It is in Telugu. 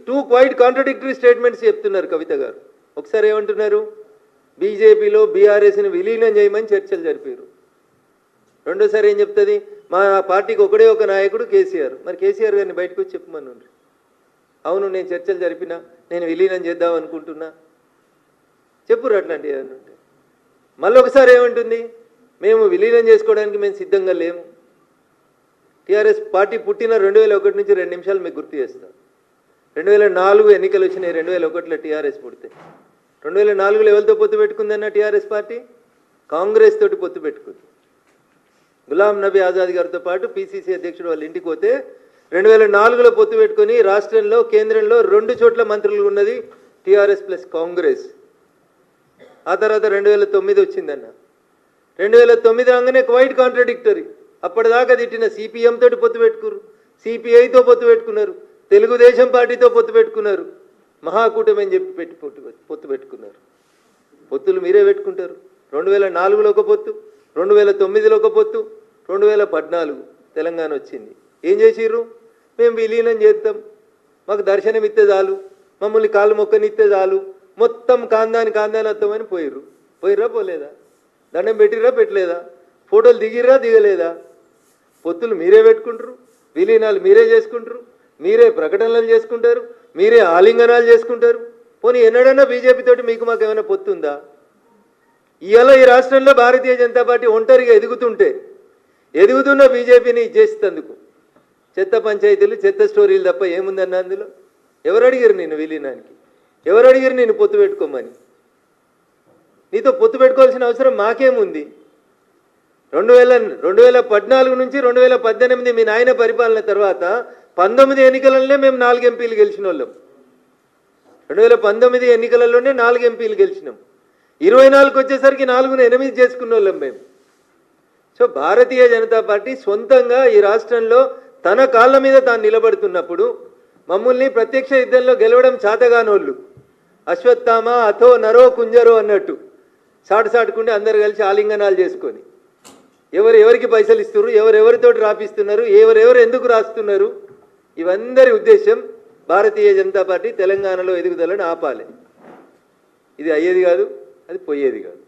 టూ క్వైట్ కాంట్రడిక్టరీ స్టేట్మెంట్స్ చెప్తున్నారు కవిత గారు. ఒకసారి ఏమంటున్నారు, బీజేపీలో బీఆర్ఎస్ని విలీనం చేయమని చర్చలు జరిపారు. రెండోసారి ఏం చెప్తుంది, మా పార్టీకి ఒకడే ఒక నాయకుడు కేసీఆర్. మరి కేసీఆర్ గారిని బయటకు వచ్చి చెప్పమని, అవును నేను చర్చలు జరిపినా, నేను విలీనం చేద్దాం అనుకుంటున్నా, చెప్పురు అట్లాంటివి ఏమన్నా ఉంటే. మళ్ళీ ఒకసారి ఏమంటుంది, మేము విలీనం చేసుకోవడానికి మేము సిద్ధంగా లేము. టీఆర్ఎస్ పార్టీ పుట్టిన 2001 నుంచి 2 నిమిషాలు మీకు గుర్తు చేస్తాం. 2004 ఎన్నికలు వచ్చినాయి. 2001లో టీఆర్ఎస్ పుడితే 2004లో ఎవరితో పొత్తు పెట్టుకుందన్న టీఆర్ఎస్ పార్టీ? కాంగ్రెస్ తోటి పొత్తు పెట్టుకుంది. గులాం నబీ ఆజాద్ గారితో పాటు పిసిసి అధ్యక్షుడు వాళ్ళ ఇంటికి పోతే 2004లో పొత్తు పెట్టుకొని రాష్ట్రంలో కేంద్రంలో 2 చోట్ల మంత్రులు ఉన్నది టీఆర్ఎస్ ప్లస్ కాంగ్రెస్. ఆ తర్వాత 2009 వచ్చిందన్న. 2009 రాగానే క్వైట్ కాంట్రడిక్టరీ. అప్పటిదాకా తిట్టిన సిపిఎం తోటి పొత్తు పెట్టుకున్నారు, సిపిఐతో పొత్తు పెట్టుకున్నారు, తెలుగుదేశం పార్టీతో పొత్తు పెట్టుకున్నారు, మహాకూటమి అని చెప్పి పొత్తు పెట్టుకున్నారు. పొత్తులు మీరే పెట్టుకుంటారు. 2004లో ఒక పొత్తు, 2009లో ఒక పొత్తు, 2014 తెలంగాణ వచ్చింది. ఏం చేసిర్రు, మేము విలీనం చేస్తాం, మాకు దర్శనం ఇస్తే చాలు, మమ్మల్ని కాళ్ళు మొక్కనిస్తే చాలు, మొత్తం కాందాని వస్తామని పోయిర్రా పోలేదా? దండం పెట్టిర్రా పెట్టలేదా? ఫోటోలు దిగిర్రా దిగలేదా? పొత్తులు మీరే పెట్టుకుంటారు, విలీనాలు మీరే చేసుకుంటారు, మీరే ప్రకటనలు చేసుకుంటారు, మీరే ఆలింగనాలు చేసుకుంటారు. పోనీ ఎన్నడన్నా బీజేపీ తోటి మీకు మాకు ఏమైనా పొత్తు ఉందా? ఇవాళ ఈ రాష్ట్రంలో భారతీయ జనతా పార్టీ ఒంటరిగా ఎదుగుతున్న బీజేపీని చేసేందుకు చెత్త పంచాయతీలు, చెత్త స్టోరీలు తప్ప ఏముందన్న అందులో? ఎవరు అడిగారు నిన్ను విలీనానికి? ఎవరు అడిగారు నిన్ను పొత్తు పెట్టుకోమని? నీతో పొత్తు పెట్టుకోవాల్సిన అవసరం మాకేముంది? 2014 నుంచి 2018 మీ నాయన పరిపాలన తర్వాత 19 ఎన్నికలలోనే మేము 4 ఎంపీలు గెలిచిన వాళ్ళం. 2019 ఎన్నికలలోనే 4 ఎంపీలు గెలిచినాం. 24 వచ్చేసరికి 4ను 8 చేసుకున్న వాళ్ళం మేము. సో భారతీయ జనతా పార్టీ సొంతంగా ఈ రాష్ట్రంలో తన కాళ్ళ మీద తాను నిలబడుతున్నప్పుడు మమ్మల్ని ప్రత్యక్ష యుద్ధంలో గెలవడం చేతగానోళ్ళు, అశ్వత్థామ అథో నరో కుంజరో అన్నట్టు సాటుకుండి అందరు కలిసి ఆలింగనాలు చేసుకొని ఎవరికి పైసలు ఇస్తున్నారు, ఎవరెవరితోటి రాపిస్తున్నారు, ఎవరెవరు ఎందుకు రాస్తున్నారు, ఇవందరి ఉద్దేశం భారతీయ జనతా పార్టీ తెలంగాణలో ఎదుగుదలను ఆపాలి. ఇది అయ్యేది కాదు, అది పోయేది కాదు.